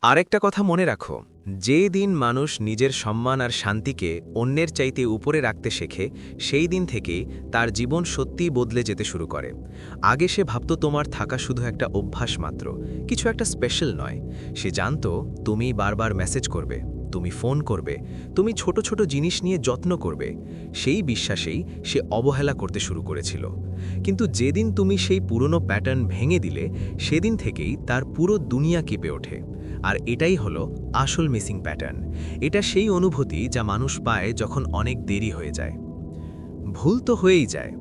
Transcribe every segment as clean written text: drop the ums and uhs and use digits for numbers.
আরেকটা কথা মনে রাখো, যে দিন মানুষ নিজের সম্মান আর শান্তিকে অন্যের চাইতে উপরে রাখতে শেখে, সেই দিন থেকেই তার জীবন সত্যিই বদলে যেতে শুরু করে। আগে সে ভাবত তোমার থাকা শুধু একটা অভ্যাস মাত্র, কিছু একটা স্পেশাল নয়। সে জানত তুমি বারবার মেসেজ করবে, তুমি ফোন করবে, তুমি ছোট ছোট জিনিস নিয়ে যত্ন করবে। সেই বিশ্বাসেই সে অবহেলা করতে শুরু করেছিল। কিন্তু যেদিন তুমি সেই পুরনো প্যাটার্ন ভেঙে দিলে, সেদিন থেকেই তার পুরো দুনিয়া কেঁপে ওঠে। আর এটাই হলো আসল মিসিং প্যাটার্ন। এটা সেই অনুভূতি যা মানুষ পায় যখন অনেক দেরি হয়ে যায়। ভুল তো হয়েই যায়।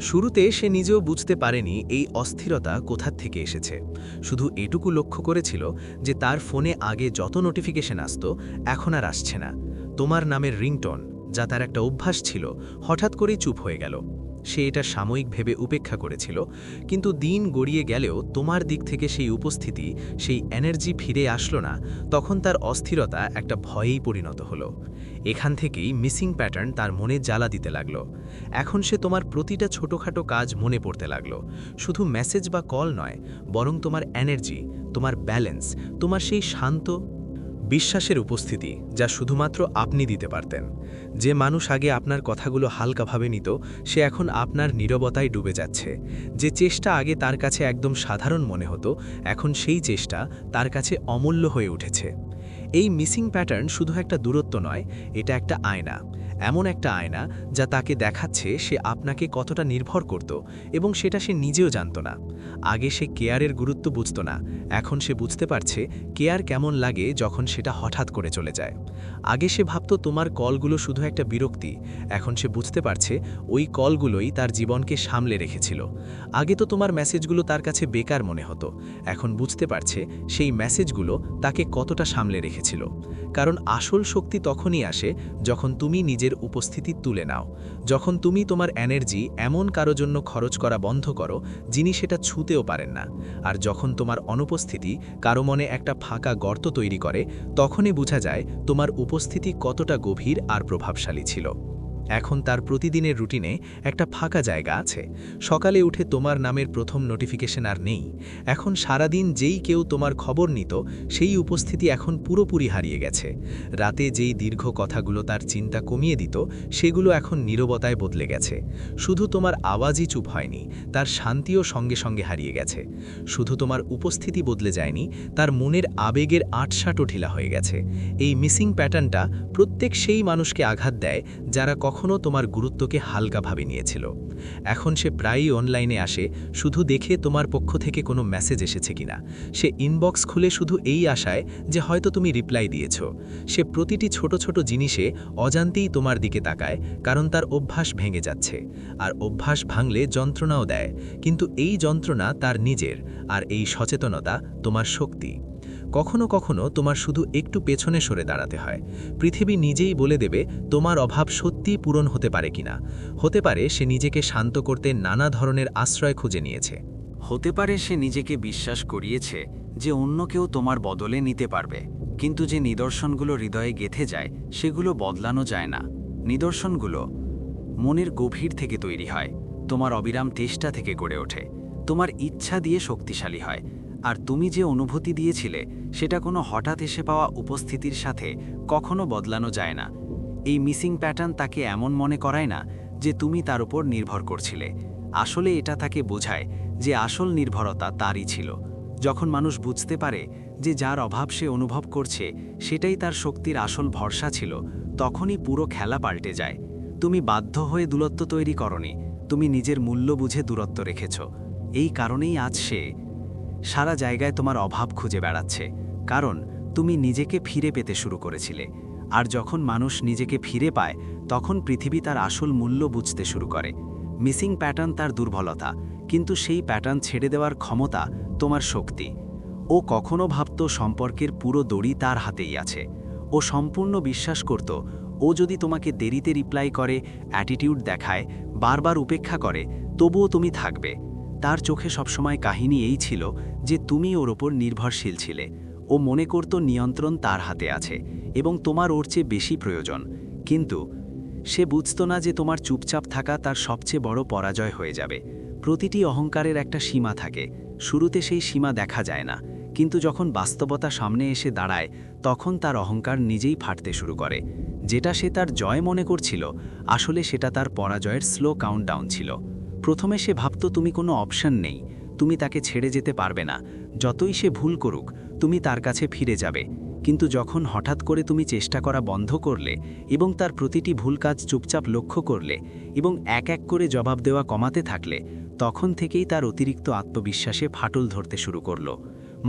শুরুতে সে নিজেও বুঝতে পারেনি এই অস্থিরতা কোথা থেকে এসেছে। শুধু এটুকু লক্ষ্য করেছিল যে তার ফোনে আগে যত নোটিফিকেশন আসতো, এখন আর আসছে না। তোমার নামের রিংটোন, যা তার একটা অভ্যাস ছিল, হঠাৎ করেই চুপ হয়ে গেল। সে এটা সাময়িক ভেবে উপেক্ষা করেছিল, কিন্তু দিন গড়িয়ে গেলেও তোমার দিক থেকে সেই উপস্থিতি, সেই এনার্জি ফিরে আসলো না। তখন তার অস্থিরতা একটা ভয়েই পরিণত হলো। এখান থেকেই মিসিং প্যাটার্ন তার মনে জ্বালা দিতে লাগলো। এখন সে তোমার প্রতিটা ছোটখাটো কাজ মনে পড়তে লাগলো। শুধু মেসেজ বা কল নয়, বরং তোমার এনার্জি, তোমার ব্যালেন্স, তোমার সেই শান্ত বিশ্বাসের উপস্থিতি, যা শুধুমাত্র আপনি দিতে পারতেন। যে মানুষ আগে আপনার কথাগুলো হালকাভাবে নিত, সে এখন আপনার নীরবতায় ডুবে যাচ্ছে। যে চেষ্টা আগে তার কাছে একদম সাধারণ মনে হতো, এখন সেই চেষ্টা তার কাছে অমূল্য হয়ে উঠেছে। এই মিসিং প্যাটার্ন শুধু একটা দূরত্ব নয়, এটা একটা আয়না। এমন একটা আয়না যা তাকে দেখাচ্ছে সে আপনাকে কতটা নির্ভর করত, এবং সেটা সে নিজেও জানত না। আগে সে কেয়ারের গুরুত্ব বুঝত না, এখন সে বুঝতে পারছে কেয়ার কেমন লাগে যখন সেটা হঠাৎ করে চলে যায়। আগে সে ভাবত তোমার কলগুলো শুধু একটা বিরক্তি, এখন সে বুঝতে পারছে ওই কলগুলোই তার জীবনকে সামলে রেখেছিল। আগে তো তোমার মেসেজগুলো তার কাছে বেকার মনে হতো, এখন বুঝতে পারছে সেই মেসেজগুলো তাকে কতটা সামলে রেখেছিল। কারণ আসল শক্তি তখনই আসে যখন তুমি নিজের উপস্থিতি তুলে নাও, যখন তুমি তোমার এনার্জি এমন কারো জন্য খরচ করা বন্ধ করো যিনি সেটা ছুঁতেও পারেন না। আর যখন তোমার অনুপস্থিতি কারো মনে একটা ফাঁকা গর্ত তৈরি করে, তখনই বোঝা যায় তোমার উপস্থিতি কতটা গভীর আর প্রভাবশালী ছিল। এখন তার প্রতিদিনের রুটিনে একটা ফাঁকা জায়গা আছে। সকালে উঠে তোমার নামের প্রথম নোটিফিকেশন আর নেই। এখন সারাদিন যেই কেউ তোমার খবর নিত, সেই উপস্থিতি এখন পুরোপুরি হারিয়ে গেছে। রাতে যেই দীর্ঘ কথাগুলো তার চিন্তা কমিয়ে দিত, সেগুলো এখন নীরবতায় বদলে গেছে। শুধু তোমার আওয়াজই চুপ হয়নি, তার শান্তিও সঙ্গে সঙ্গে হারিয়ে গেছে। শুধু তোমার উপস্থিতি বদলে যায়নি, তার মনের আবেগের আটসাটও ঢিলা হয়ে গেছে। এই মিসিং প্যাটার্নটা প্রত্যেক সেই মানুষকে আঘাত দেয় যারা কখনো তোমার গুরুত্বকে হালকাভাবে নিয়েছিল। এখন সে প্রায়ই অনলাইনে আসে, শুধু দেখে তোমার পক্ষ থেকে কোনো মেসেজ এসেছে কিনা। সে ইনবক্স খুলে শুধু এই আশায় যে হয়তো তুমি রিপ্লাই দিয়েছ। সে প্রতিটি ছোট ছোট জিনিসে অজান্তেই তোমার দিকে তাকায়, কারণ তার অভ্যাস ভেঙে যাচ্ছে। আর অভ্যাস ভাঙলে যন্ত্রণাও দেয়, কিন্তু এই যন্ত্রণা তার নিজের, আর এই সচেতনতা তোমার শক্তি। কখনো কখনো তোমার শুধু একটু পেছনে সরে দাঁড়াতে হয়। পৃথিবী নিজেই বলে দেবে তোমার অভাব সত্যিই পূরণ হতে পারে কিনা। হতে পারে সে নিজেকে শান্ত করতে নানা ধরনের আশ্রয় খুঁজে নিয়েছে। হতে পারে সে নিজেকে বিশ্বাস করিয়েছে যে অন্য কেউ তোমার বদলে নিতে পারবে, কিন্তু যে নিদর্শনগুলো হৃদয়ে গেঁথে যায় সেগুলো বদলানো যায় না। নিদর্শনগুলো মনের গভীর থেকে তৈরি হয়, তোমার অবিরাম চেষ্টা থেকে গড়ে ওঠে, তোমার ইচ্ছা দিয়ে শক্তিশালী হয়। আর তুমি যে অনুভূতি দিয়েছিলে সেটা কোনো হঠাৎ এসে পাওয়া উপস্থিতির সাথে কখনো বদলানো যায় না। এই মিসিং প্যাটার্ন তাকে এমন মনে করায় না যে তুমি তার উপর নির্ভর করছিলে। আসলে এটা তাকে বোঝায় যে আসল নির্ভরতা তারই ছিল। যখন মানুষ বুঝতে পারে যে যার অভাব সে অনুভব করছে সেটাই তার শক্তির আসল ভরসা ছিল, তখনই পুরো খেলা পাল্টে যায়। তুমি বাধ্য হয়ে দূরত্ব তৈরি করনি, তুমি নিজের মূল্য বুঝে দূরত্ব রেখেছ। এই কারণেই আজ সে সারা জায়গায় তোমার অভাব খুঁজে বেড়াচ্ছে, কারণ তুমি নিজেকে ফিরে পেতে শুরু করেছিলে। আর যখন মানুষ নিজেকে ফিরে পায়, তখন পৃথিবী তার আসল মূল্য বুঝতে শুরু করে। মিসিং প্যাটার্ন তার দুর্বলতা, কিন্তু সেই প্যাটার্ন ছেড়ে দেওয়ার ক্ষমতা তোমার শক্তি। ও কখনো ভাবত সম্পর্কের পুরো দড়ি তার হাতেই আছে। ও সম্পূর্ণ বিশ্বাস করত ও যদি তোমাকে দেরিতে রিপ্লাই করে, অ্যাটিটিউড দেখায়, বারবার উপেক্ষা করে, তবুও তুমি থাকবে। তার চোখে সবসময় কাহিনী এই ছিল যে তুমি ওর ওপর নির্ভরশীল ছিলে। ও মনে করত নিয়ন্ত্রণ তার হাতে আছে এবং তোমার ওর চেয়ে বেশি প্রয়োজন। কিন্তু সে বুঝত না যে তোমার চুপচাপ থাকা তার সবচেয়ে বড় পরাজয় হয়ে যাবে। প্রতিটি অহংকারের একটা সীমা থাকে, শুরুতে সেই সীমা দেখা যায় না, কিন্তু যখন বাস্তবতা সামনে এসে দাঁড়ায় তখন তার অহংকার নিজেই ফাটতে শুরু করে। যেটা সে তার জয় মনে করছিল, আসলে সেটা তার পরাজয়ের স্লো কাউন্টডাউন ছিল। প্রথমে সে ভাবত তুমি কোনো অপশন নেই, তুমি তাকে ছেড়ে যেতে পারবে না, যতই সে ভুল করুক তুমি তার কাছে ফিরে যাবে। কিন্তু যখন হঠাৎ করে তুমি চেষ্টা করা বন্ধ করলে এবং তার প্রতিটি ভুল কাজ চুপচাপ লক্ষ্য করলে এবং এক এক করে জবাব দেওয়া কমাতে থাকলে, তখন থেকেই তার অতিরিক্ত আত্মবিশ্বাসে ফাটল ধরতে শুরু করল।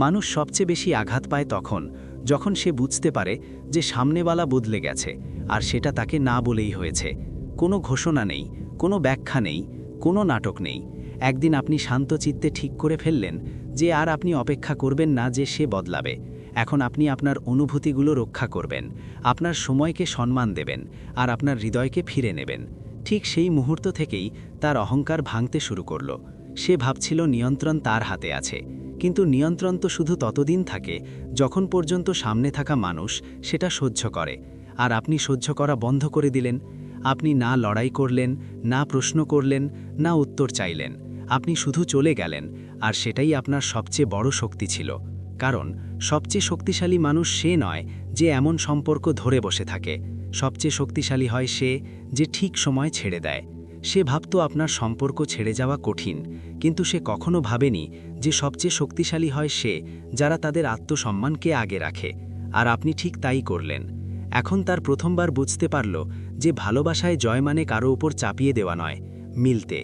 মানুষ সবচেয়ে বেশি আঘাত পায় তখন যখন সে বুঝতে পারে যে সামনেওয়ালা বদলে গেছে, আর সেটা তাকে না বলেই হয়েছে। কোনো ঘোষণা নেই, কোনো ব্যাখ্যা নেই, কোনো নাটক নেই। একদিন আপনি শান্ত চিত্তে ঠিক করে ফেললেন যে আর আপনি অপেক্ষা করবেন না যে সে বদলাবে। এখন আপনি আপনার অনুভূতিগুলো রক্ষা করবেন, আপনার সময়কে সম্মান দেবেন, আর আপনার হৃদয়কে ফিরে নেবেন। ঠিক সেই মুহূর্ত থেকেই তার অহংকার ভাঙতে শুরু করল। সে ভাবছিল নিয়ন্ত্রণ তার হাতে আছে, কিন্তু নিয়ন্ত্রণ তো শুধু ততদিন থাকে যখন পর্যন্ত সামনে থাকা মানুষ সেটা সহ্য করে। আর আপনি সহ্য করা বন্ধ করে দিলেন। আপনি না লড়াই করলেন, না প্রশ্ন করলেন, না উত্তর চাইলেন। আপনি শুধু চলে গেলেন, আর সেটাই আপনার সবচেয়ে বড় শক্তি ছিল। কারণ সবচেয়ে শক্তিশালী মানুষ সে নয় যে এমন সম্পর্ক ধরে বসে থাকে। সবচেয়ে শক্তিশালী হয় সে যে ঠিক সময় ছেড়ে দেয়। সে ভাবত আপনার সম্পর্ক ছেড়ে যাওয়া কঠিন, কিন্তু সে কখনো ভাবেনি যে সবচেয়ে শক্তিশালী হয় সে যারা তাদের আত্মসম্মানকে আগে রাখে। আর আপনি ঠিক তাই করলেন। এখন তার প্রথমবার বুঝতে পারল যে ভালোবাসায় জয় মানে কারো উপর চাপিয়ে দেওয়া নয়, মিলতে।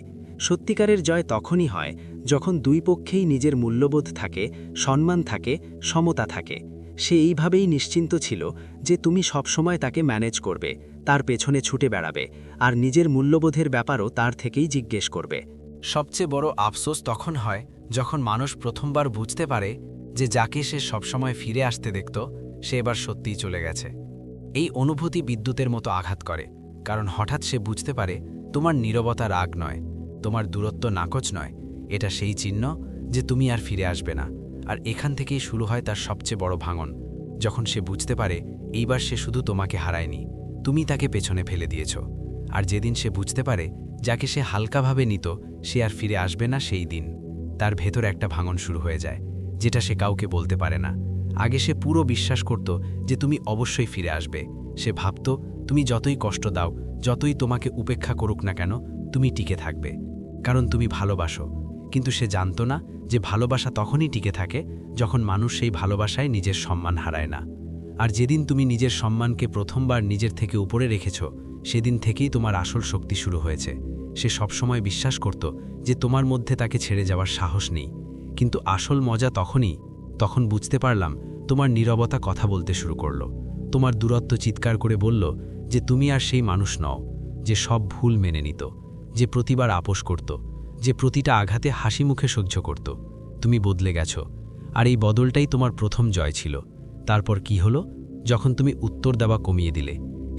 সত্যিকারের জয় তখনই হয় যখন দুই পক্ষেই নিজের মূল্যবোধ থাকে, সম্মান থাকে, সমতা থাকে। সে এইভাবেই নিশ্চিন্ত ছিল যে তুমি সবসময় তাকে ম্যানেজ করবে, তার পেছনে ছুটে বেড়াবে, আর নিজের মূল্যবোধের ব্যাপারও তার থেকেই জিজ্ঞেস করবে। সবচেয়ে বড় আফসোস তখন হয় যখন মানুষ প্রথমবার বুঝতে পারে যে যাকে সে সবসময় ফিরে আসতে দেখত সে এবার সত্যিই চলে গেছে। এই অনুভূতি বিদ্যুতের মতো আঘাত করে, কারণ হঠাৎ সে বুঝতে পারে তোমার নীরবতা রাগ নয়, তোমার দূরত্ব নাকচ নয়, এটা সেই চিহ্ন যে তুমি আর ফিরে আসবে না। আর এখান থেকেই শুরু হয় তার সবচেয়ে বড় ভাঙন, যখন সে বুঝতে পারে এইবার সে শুধু তোমাকে হারায়নি, তুমি তাকে পেছনে ফেলে দিয়েছ। আর যেদিন সে বুঝতে পারে যাকে সে হালকাভাবে নিত সে আর ফিরে আসবে না, সেই দিন তার ভেতর একটা ভাঙন শুরু হয়ে যায়, যেটা সে কাউকে বলতে পারে না। আগে সে পুরো বিশ্বাস করত যে তুমি অবশ্যই ফিরে আসবে। সে ভাবত তুমি যতই কষ্ট দাও, যতই তোমাকে উপেক্ষা করুক না কেন, তুমি টিকে থাকবে, কারণ তুমি ভালোবাসো। কিন্তু সে জানত না যে ভালোবাসা তখনই টিকে থাকে যখন মানুষ সেই ভালোবাসায় নিজের সম্মান হারায় না। আর যেদিন তুমি নিজের সম্মানকে প্রথমবার নিজের থেকে উপরে রেখেছ, সেদিন থেকেই তোমার আসল শক্তি শুরু হয়েছে। সে সবসময় বিশ্বাস করত যে তোমার মধ্যে তাকে ছেড়ে যাওয়ার সাহস নেই। কিন্তু আসল মজা তখনই, তখন বুঝতে পারলাম তোমার নীরবতা কথা বলতে শুরু করলো। তোমার দূরত্ব চিৎকার করে বলল যে তুমি আর সেই মানুষ নও যে সব ভুল মেনে নিত, যে প্রতিবার আপোষ করত, যে প্রতিটা আঘাতে হাসি মুখে সহ্য করত। তুমি বদলে গেছো, আর এই বদলটাই তোমার প্রথম জয় ছিল। তারপর কি হলো? যখন তুমি উত্তর দেওয়া কমিয়ে দিলে।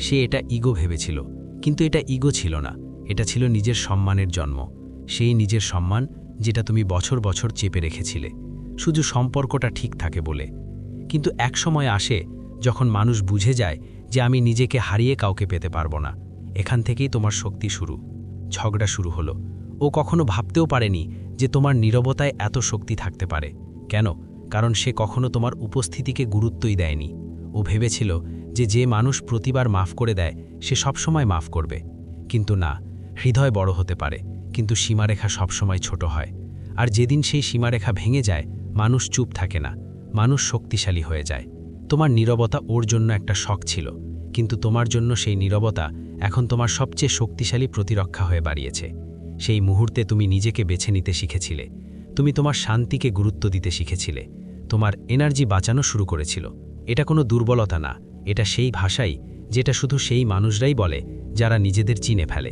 সে এটা ইগো ভেবেছিল, কিন্তু এটা ইগো ছিল না, এটা ছিল নিজের সম্মানের জন্ম। সেই নিজের সম্মান যেটা তুমি বছর বছর চেপে রেখেছিলে, শুধু সম্পর্কটা ঠিক থাকে বলে। কিন্তু এক সময় আসে যখন মানুষ বুঝে যায় যে আমি নিজেকে হারিয়ে কাউকে পেতে পারবো না। এখান থেকেই তোমার শক্তি শুরু। ঝগড়া শুরু হলো। ও কখনো ভাবতেও পারেনি যে তোমার নীরবতায় এত শক্তি থাকতে পারে। কেন? কারণ সে কখনো তোমার উপস্থিতিকে গুরুত্বই দেয়নি। ও ভেবেছিল যে মানুষ প্রতিবার মাফ করে দেয় সে সবসময় মাফ করবে। কিন্তু না, হৃদয় বড় হতে পারে, কিন্তু সীমারেখা সবসময় ছোট হয়। আর যেদিন সেই সীমারেখা ভেঙে যায়, মানুষ চুপ থাকে না, মানুষ শক্তিশালী হয়ে যায়। তোমার নীরবতা ওর জন্য একটা শখ ছিল, কিন্তু তোমার জন্য সেই নীরবতা এখন তোমার সবচেয়ে শক্তিশালী প্রতিরক্ষা হয়ে বাড়িয়েছে। সেই মুহূর্তে তুমি নিজেকে বেছে নিতে শিখেছিলে, তুমি তোমার শান্তিকে গুরুত্ব দিতে শিখেছিলে, তোমার এনার্জি বাঁচানো শুরু করেছিল। এটা কোনো দুর্বলতা না, এটা সেই ভাষাই যেটা শুধু সেই মানুষরাই বলে যারা নিজেদের চিনে ফেলে।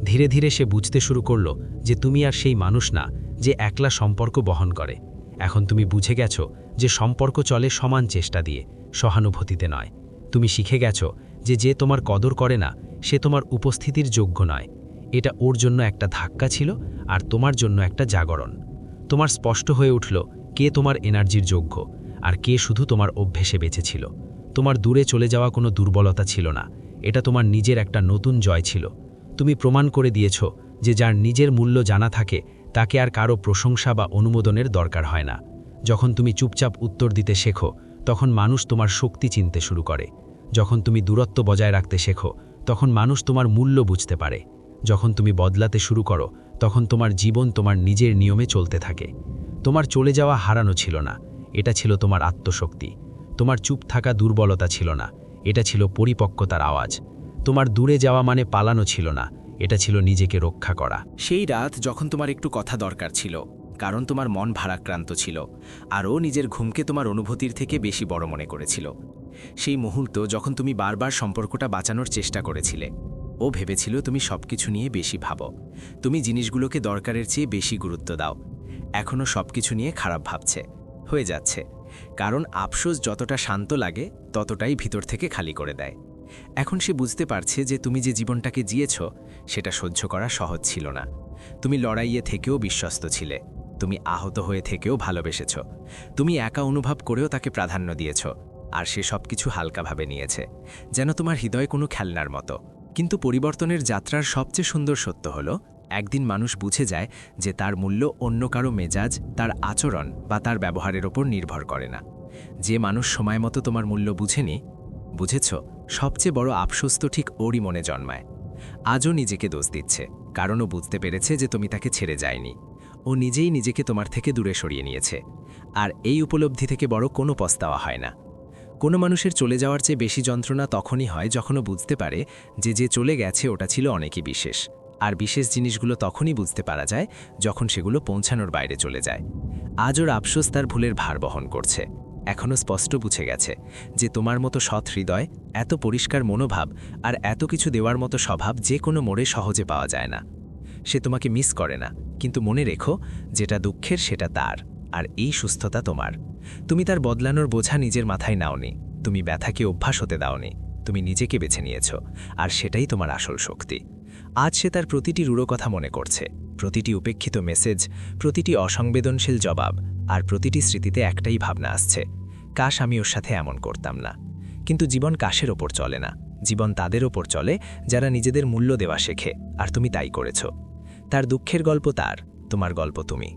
ধীরে ধীরে সে বুঝতে শুরু করল যে তুমি আর সেই মানুষ না যে একলা সম্পর্ক বহন করে। এখন তুমি বুঝে গেছো যে সম্পর্ক চলে সমান চেষ্টা দিয়ে, সহানুভূতিতে নয়। তুমি শিখে গেছো যে তোমার কদর করে না সে তোমার উপস্থিতির যোগ্য নয়। এটা ওর জন্য একটা ধাক্কা ছিল, আর তোমার জন্য একটা জাগরণ। তোমার স্পষ্ট হয়ে উঠল কে তোমার এনার্জির যোগ্য, আর কে শুধু তোমার অভ্যেসে বেঁচেছিল। তোমার দূরে চলে যাওয়া কোনো দুর্বলতা ছিল না, এটা তোমার নিজের একটা নতুন জয় ছিল। তুমি প্রমাণ করে দিয়েছ যে যার নিজের মূল্য জানা থাকে তাকে আর কারো প্রশংসা বা অনুমোদনের দরকার হয় না। যখন তুমি চুপচাপ উত্তর দিতে শেখো তখন মানুষ তোমার শক্তি চিনতে শুরু করে। যখন তুমি দূরত্ব বজায় রাখতে শেখো তখন মানুষ তোমার মূল্য বুঝতে পারে। যখন তুমি বদলাতে শুরু করো তখন তোমার জীবন তোমার নিজের নিয়মে চলতে থাকে। তোমার চলে যাওয়া হারানো ছিল না, এটা ছিল তোমার আত্মশক্তি। তোমার চুপ থাকা দুর্বলতা ছিল না, এটা ছিল পরিপক্কতার আওয়াজ। তোমার দূরে যাওয়া মানে পালানো ছিল না, এটা ছিল নিজেকে রক্ষা করা। সেই রাত যখন তোমার একটু কথা দরকার ছিল, কারণ তোমার মন ভারাক্রান্ত ছিল, আর ও নিজের ঘুমকে তোমার অনুভূতির থেকে বেশি বড় মনে করেছিল। সেই মুহূর্ত যখন তুমি বারবার সম্পর্কটা বাঁচানোর চেষ্টা করেছিলে। ও ভেবেছিল তুমি সবকিছু নিয়ে বেশি ভাবো, তুমি জিনিসগুলোকে দরকারের চেয়ে বেশি গুরুত্ব দাও। এখনও সবকিছু নিয়ে খারাপ ভাবছে, হয়ে যাচ্ছে, কারণ আফসোস যতটা শান্ত লাগে ততটাই ভিতর থেকে খালি করে দেয়। এখন সে বুঝতে পারছে যে তুমি যে জীবনটাকে জিয়েছ সেটা সহ্য করা সহজ ছিল না। তুমি লড়াইয়ে থেকেও বিশ্বস্ত ছিলে, তুমি আহত হয়ে থেকেও ভালোবেসেছ, তুমি একা অনুভব করেও তাকে প্রাধান্য দিয়েছ, আর সে সব কিছু হালকাভাবে নিয়েছে, যেন তোমার হৃদয় কোনো খেলনার মতো। কিন্তু পরিবর্তনের যাত্রার সবচেয়ে সুন্দর সত্য হলো, একদিন মানুষ বুঝে যায় যে তার মূল্য অন্য কারো মেজাজ, তার আচরণ বা তার ব্যবহারের ওপর নির্ভর করে না। যে মানুষ সময় মতো তোমার মূল্য বুঝেনি, বুঝেছ, সবচেয়ে বড় আফসোস তো ঠিক ওরই মনে জন্মায়। আজও নিজেকে দোষ দিচ্ছে, কারণ ও বুঝতে পেরেছে যে তুমি তাকে ছেড়ে যায়নি, ও নিজেই নিজেকে তোমার থেকে দূরে সরিয়ে নিয়েছে। আর এই উপলব্ধি থেকে বড় কোনো পস্তাওয়া হয় না। কোনো মানুষের চলে যাওয়ার চেয়ে বেশি যন্ত্রণা তখনই হয় যখন ও বুঝতে পারে যে যে চলে গেছে ওটা ছিল অনেকই বিশেষ। আর বিশেষ জিনিসগুলো তখনই বুঝতে পারা যায় যখন সেগুলো পৌঁছানোর বাইরে চলে যায়। আজ ওর আফসোস তার ভুলের ভার বহন করছে। এখনও স্পষ্ট বুঝে গেছে যে তোমার মতো সৎ হৃদয়, এত পরিষ্কার মনোভাব আর এত কিছু দেওয়ার মতো স্বভাব যে কোনো মোড়ে সহজে পাওয়া যায় না। সে তোমাকে মিস করে না, কিন্তু মনে রেখো, যেটা দুঃখের সেটা তার, আর এই সুস্থতা তোমার। তুমি তার বদলানোর বোঝা নিজের মাথায় নাওনি, তুমি ব্যথাকে অভ্যাস হতে দাওনি, তুমি নিজেকে বেছে নিয়েছ, আর সেটাই তোমার আসল শক্তি। আজ সে তার প্রতিটি রূঢ় কথা মনে করছে, প্রতিটি উপেক্ষিত মেসেজ, প্রতিটি অসংবেদনশীল জবাব, আর প্রতিটি স্মৃতিতে একটাই ভাবনা আসছে, কাশ আমি ওর সাথে এমন করতাম না। কিন্তু জীবন কাশের ওপর চলে না, জীবন তাদের ওপর চলে যারা নিজেদের মূল্য দেওয়া শেখে, আর তুমি তাই করেছ। তার দুঃখের গল্প তার, তোমার গল্প তুমি।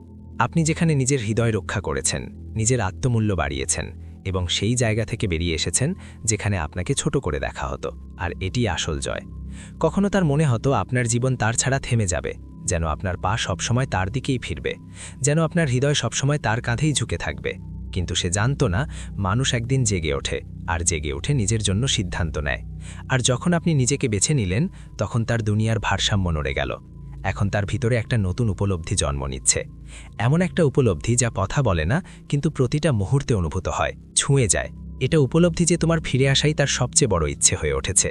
আপনি যেখানে নিজের হৃদয় রক্ষা করেছেন, নিজের আত্মমূল্য বাড়িয়েছেন, এবং সেই জায়গা থেকে বেরিয়ে এসেছেন যেখানে আপনাকে ছোট করে দেখা হতো, আর এটি আসল জয়। কখনো তার মনে হতো আপনার জীবন তার ছাড়া থেমে যাবে, যেন আপনার পা সবসময় তার দিকেই ফিরবে, যেন আপনার হৃদয় সবসময় তার কাঁধেই ঝুঁকে থাকবে। কিন্তু সে জানত না, মানুষ একদিন জেগে ওঠে, আর জেগে ওঠে নিজের জন্য সিদ্ধান্ত নেয়। আর যখন আপনি নিজেকে বেছে নিলেন, তখন তার দুনিয়ার ভারসাম্য নড়ে গেল। এখন তার ভিতরে একটা নতুন উপলব্ধি জন্ম নিচ্ছে, এমন একটা উপলব্ধি যা কথা বলে না, কিন্তু প্রতিটা মুহূর্তে অনুভূত হয়, ছুঁয়ে যায়। এটা উপলব্ধি যে তোমার ফিরে আসাই তার সবচেয়ে বড় ইচ্ছে হয়ে উঠেছে।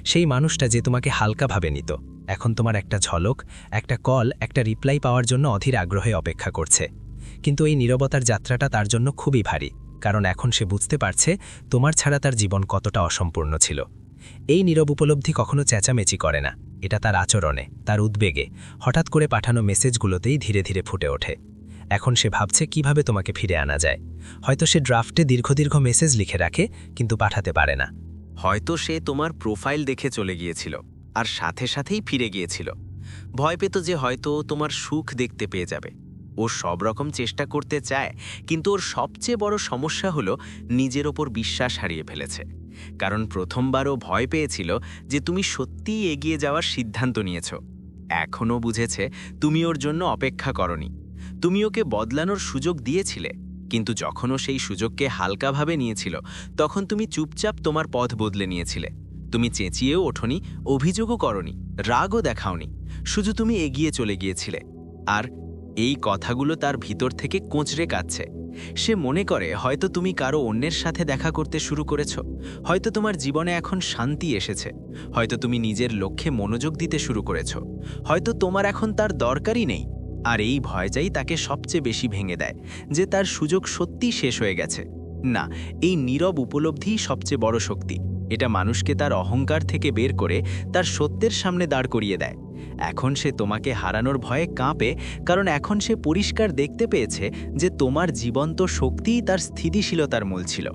সেই মানুষটা যে তোমাকে হালকাভাবে নিত, এখন তোমার একটা ঝলক, একটা কল, একটা রিপ্লাই পাওয়ার জন্য অধীর আগ্রহে অপেক্ষা করছে। কিন্তু এই নীরবতার যাত্রাটা তার জন্য খুবই ভারী, কারণ এখন সে বুঝতে পারছে তোমার ছাড়া তার জীবন কতটা অসম্পূর্ণ ছিল। এই নীরব উপলব্ধি কখনো চেঁচামেচি করে না, এটা তার আচরণে, তার উদ্বেগে, হঠাৎ করে পাঠানো মেসেজগুলোতেই ধীরে ধীরে ফুটে ওঠে। এখন সে ভাবছে কিভাবে তোমাকে ফিরে আনা যায়। হয়তো সে ড্রাফটে দীর্ঘ দীর্ঘ মেসেজ লিখে রাখে, কিন্তু পাঠাতে পারে না। হয়তো সে তোমার প্রোফাইল দেখে চলে গিয়েছিল, আর সাথে সাথেই ফিরে গিয়েছিল। ভয় পেত যে হয়তো তোমার সুখ দেখতে পেয়ে যাবে। ও সব রকম চেষ্টা করতে চায়, কিন্তু ওর সবচেয়ে বড় সমস্যা হলো নিজের ওপর বিশ্বাস হারিয়ে ফেলেছে। কারণ প্রথমবারও ভয় পেয়েছিল যে তুমি সত্যিই এগিয়ে যাওয়ার সিদ্ধান্ত নিয়েছ। এখনও বুঝেছে তুমি ওর জন্য অপেক্ষা করনি, তুমি ওকে বদলানোর সুযোগ দিয়েছিলে, কিন্তু যখন ও সেই সুযোগকে হালকাভাবে নিয়েছিল, তখন তুমি চুপচাপ তোমার পথ বদলে নিয়েছিলে। তুমি চেঁচিয়েও ওঠোনি, অভিযোগও করনি, রাগও দেখাওনি, শুধু তুমি এগিয়ে চলে গিয়েছিলে। আর এই কথাগুলো তার ভিতর থেকে কোঁচড়ে কাচ্ছে। সে মনে করে হয়তো তুমি কারো অন্যের সাথে দেখা করতে শুরু করেছ, হয়তো তোমার জীবনে এখন শান্তি এসেছে, হয়তো তুমি নিজের লক্ষ্যে মনোযোগ দিতে শুরু করেছ, হয়তো তোমার এখন তার দরকারই নেই। আর এই ভয়টাই তাকে সবচেয়ে বেশি ভেঙে দেয়, যে তার সুযোগ সত্যিই শেষ হয়ে গেছে। না, এই নীরব উপলব্ধিই সবচেয়ে বড় শক্তি। এটা মানুষকে তার অহংকার থেকে বের করে তার সত্যের সামনে দাঁড় করিয়ে দেয়। এখন সে তোমাকে হারানোর ভয়ে কাঁপে, কারণ এখন সে পরিষ্কার দেখতে পেয়েছে যে তোমার জীবন্ত শক্তিই তার স্থিতিশীলতার মূল ছিল।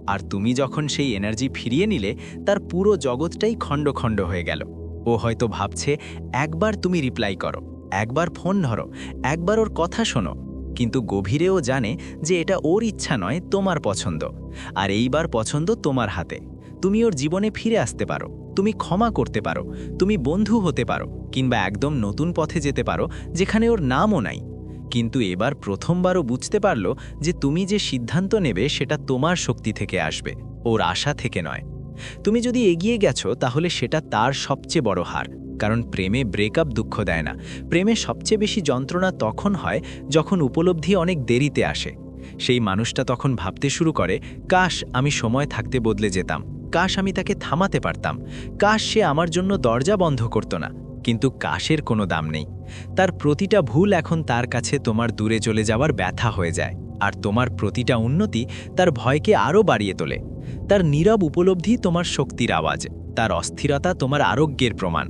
আর তুমি যখন সেই এনার্জি ফিরিয়ে নিলে, তার পুরো জগৎটাই খণ্ড খণ্ড হয়ে গেল। ও হয়তো ভাবছে, একবার তুমি রিপ্লাই করো, একবার ফোন ধরো, একবার ওর কথা শোনো, কিন্তু গভীরেও জানে যে এটা ওর ইচ্ছা নয়, তোমার পছন্দ। আর এইবার পছন্দ তোমার হাতে। তুমি ওর জীবনে ফিরে আসতে পারো, তুমি ক্ষমা করতে পারো, তুমি বন্ধু হতে পারো, কিংবা একদম নতুন পথে যেতে পারো যেখানে ওর নামও নাই। কিন্তু এবার প্রথমবারও বুঝতে পারলো যে তুমি যে সিদ্ধান্ত নেবে সেটা তোমার শক্তি থেকে আসবে, ওর আশা থেকে নয়। তুমি যদি এগিয়ে গেছো তাহলে সেটা তার সবচেয়ে বড় হার, কারণ প্রেমে ব্রেকআপ দুঃখ দেয় না। প্রেমে সবচেয়ে বেশি যন্ত্রণা তখন হয় যখন উপলব্ধি অনেক দেরিতে আসে। সেই মানুষটা তখন ভাবতে শুরু করে, কাশ আমি সময় থাকতে বদলে যেতাম, কাশ আমি তাকে থামাতে পারতাম, কাশ সে আমার জন্য দরজা বন্ধ করত না। কিন্তু কাশের কোনো দাম নেই। তার প্রতিটা ভুল এখন তার কাছে তোমার দূরে চলে যাওয়ার ব্যথা হয়ে যায়, আর তোমার প্রতিটা উন্নতি তার ভয়কে আরও বাড়িয়ে তোলে। তার নীরব উপলব্ধি তোমার শক্তির আওয়াজ, তার অস্থিরতা তোমার আরোগ্যের প্রমাণ।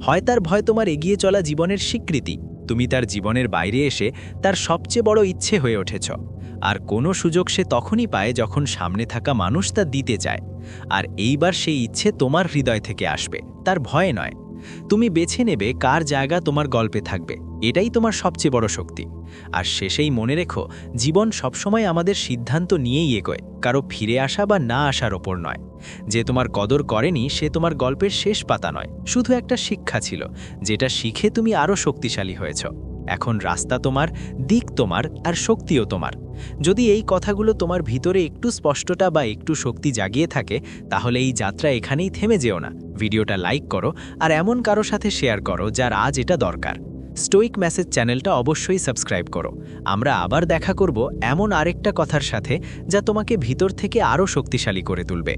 হয় তার ভয় তোমার এগিয়ে চলা জীবনের স্বীকৃতি, তুমি তার জীবনের বাইরে এসে তার সবচেয়ে বড় ইচ্ছে হয়ে উঠেছ। আর কোনো সুযোগ সে তখনই পায় যখন সামনে থাকা মানুষ তা দিতে চায়। আর এইবার সেই ইচ্ছে তোমার হৃদয় থেকে আসবে, তার ভয়ে নয়। তুমি বেছে নেবে কার জায়গা তোমার গল্পে থাকবে, এটাই তোমার সবচেয়ে বড় শক্তি। আর শেষেই মনে রেখো, জীবন সবসময় আমাদের সিদ্ধান্ত নিয়েই এগোয়, কারো ফিরে আসা বা না আসার ওপর নয়। যে তোমার কদর করেনি সে তোমার গল্পের শেষ পাতা নয়, শুধু একটা শিক্ষা ছিল, যেটা শিখে তুমি আরও শক্তিশালী হয়েছ। এখন রাস্তা তোমার, দিক তোমার, আর শক্তিও তোমার। যদি এই কথাগুলো তোমার ভিতরে একটু স্পষ্টতা বা একটু শক্তি জাগিয়ে থাকে, তাহলে এই যাত্রা এখানেই থেমে যেও না। ভিডিওটা লাইক করো আর এমন কারো সাথে শেয়ার করো যার আজ এটা দরকার। স্টোইক মেসেজ চ্যানেলটা অবশ্যই সাবস্ক্রাইব করো। আমরা আবার দেখা করব এমন আরেকটা কথার সাথে, যা তোমাকে ভিতর থেকে আরও শক্তিশালী করে তুলবে।